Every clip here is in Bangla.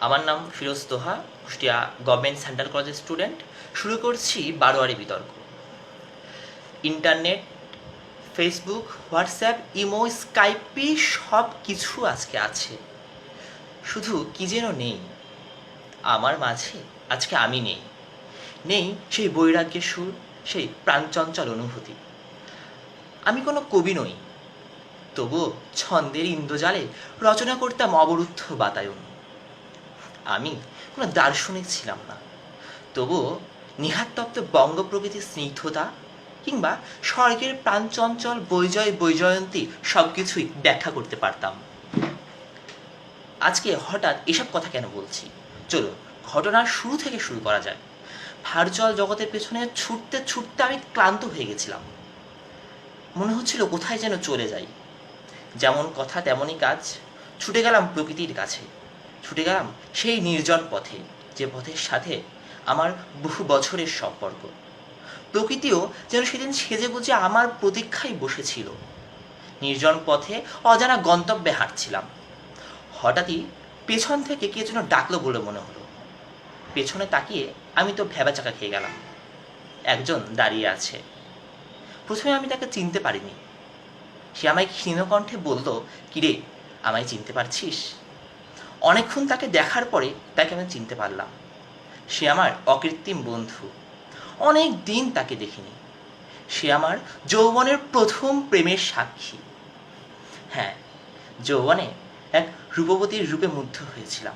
আমার নাম ফিরোজ তোহা, কুষ্টিয়া গভর্নমেন্ট সেন্ট্রাল কলেজের স্টুডেন্ট। শুরু করছি বারোয়ারি বিতর্ক। ইন্টারনেট, ফেসবুক, হোয়াটসঅ্যাপ, ইমো, স্কাইপে সব কিছু আজকে আছে, শুধু কি যেন নেই আমার মাঝে। আজকে আমি নেই, নেই সেই বৈরাগ্যের সুর, সেই প্রাণচঞ্চল অনুভূতি। আমি কোনো কবি নই, তবুও ছন্দের ইন্দ্রজালে রচনা করতাম অবরুদ্ধ বাতায়ন। আমি কোনো দার্শনিক ছিলাম না, তবুও নিহাততপ্ত বঙ্গ প্রকৃতির স্নিগ্ধতা কিংবা স্বর্গের প্রাণচঞ্চল বৈজয়ন্তী সব কিছুই ব্যাখ্যা করতে পারতাম। আজকে হঠাৎ এসব কথা কেন বলছি? চলো ঘটনার শুরু থেকে শুরু করা যায়। ভার্চুয়াল জগতের পেছনে ছুটতে ছুটতে আমি ক্লান্ত হয়ে গেছিলাম। মনে হচ্ছিল কোথায় যেন চলে যাই। যেমন কথা তেমনই কাজ। ছুটে গেলাম প্রকৃতির কাছে, ছুটে গেলাম সেই নির্জন পথে, যে পথের সাথে আমার বহু বছরের সম্পর্ক। প্রকৃতিও যেন সেদিন সেজে গুজে আমার প্রতীক্ষায় বসেছিল। নির্জন পথে অজানা গন্তব্যে হাঁটছিলাম। হঠাৎই পেছন থেকে কে যেন ডাকলো বলে মনে হলো। পেছনে তাকিয়ে আমি তো ভ্যাবাচাকা খেয়ে গেলাম। একজন দাঁড়িয়ে আছে। প্রথমে আমি তাকে চিনতে পারিনি। সে আমায় ক্ষীণকণ্ঠে বলল, কিরে, আমায় চিনতে পারছিস? অনেকক্ষণ তাকে দেখার পরে তাকে আমি চিনতে পারলাম। সে আমার অকৃত্রিম বন্ধু। অনেক দিন তাকে দেখিনি। সে আমার যৌবনের প্রথম প্রেমের সাক্ষী। হ্যাঁ, যৌবনে এক রূপবতীর রূপে মুগ্ধ হয়েছিলাম,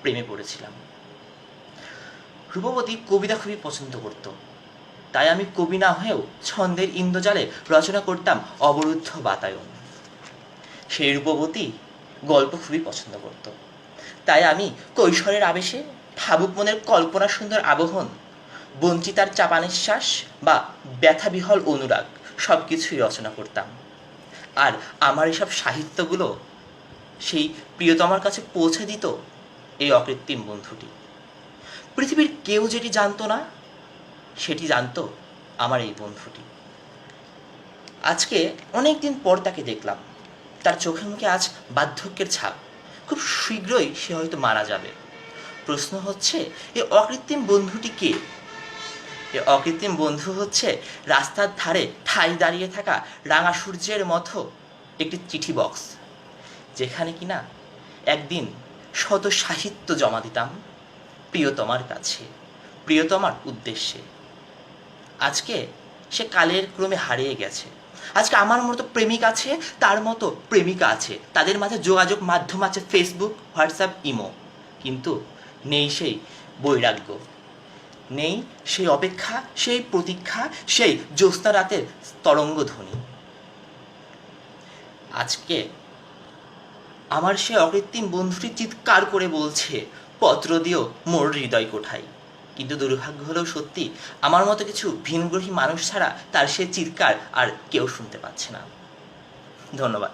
প্রেমে পড়েছিলাম। রূপবতী কবিতা খুবই পছন্দ করত, তাই আমি কবি না হয়েও ছন্দের ইন্দ্রজালে রচনা করতাম অবরুদ্ধ বাতায়ন। সেই রূপবতী গল্প খুবই পছন্দ করত, তাই আমি কৈশোরের আবেশে ভাবুক মনের কল্পনা সুন্দর আবহন, বঞ্চিতার চাপা নিঃশ্বাস বা ব্যথাবিহল অনুরাগ সব কিছুই রচনা করতাম। আর আমার এসব সাহিত্যগুলো সেই প্রিয়তমার কাছে পৌঁছে দিত এই অকৃত্রিম বন্ধুটি। পৃথিবীর কেউ যেটি জানতো না, সেটি জানতো আমার এই বন্ধুটি। আজকে অনেক দিন পর তাকে দেখলাম। তার চোখে মুখে আজ বার্ধক্যের ছাপ। খুব শীঘ্রই সে হয়তো মারা যাবে। প্রশ্ন হচ্ছে, এই অকৃত্রিম বন্ধুটি কে? এ অকৃত্রিম বন্ধু হচ্ছে রাস্তার ধারে ঠাই দাঁড়িয়ে থাকা রাঙা সূর্যের মতো একটি চিঠি বক্স, যেখানে কিনা একদিন শত সাহিত্য জমা দিতাম প্রিয়তমার কাছে, প্রিয়তমার উদ্দেশ্যে। আজকে সে কালের ক্রমে হারিয়ে গেছে। আজকে আমার মতো প্রেমিক আছে, তার মতো প্রেমিকা আছে, তাদের মাঝে যোগাযোগ মাধ্যম আছে ফেসবুক, হোয়াটসঅ্যাপ, ইমো। কিন্তু নেই সেই বৈরাগ্য, নেই সেই অপেক্ষা, সেই প্রতীক্ষা, সেই জ্যোৎস্না রাতের তরঙ্গধ্বনি। আজকে আমার সে অকৃত্রিম বন্ধুটি চিৎকার করে বলছে, পত্র দিও মোর হৃদয় কোঠায়। কিন্তু দুর্ভাগ্য হলেও সত্যি, আমার মতো কিছু ভিনগ্রহী মানুষ ছাড়া তার সে চিৎকার আর কেউ শুনতে পাচ্ছে না। ধন্যবাদ।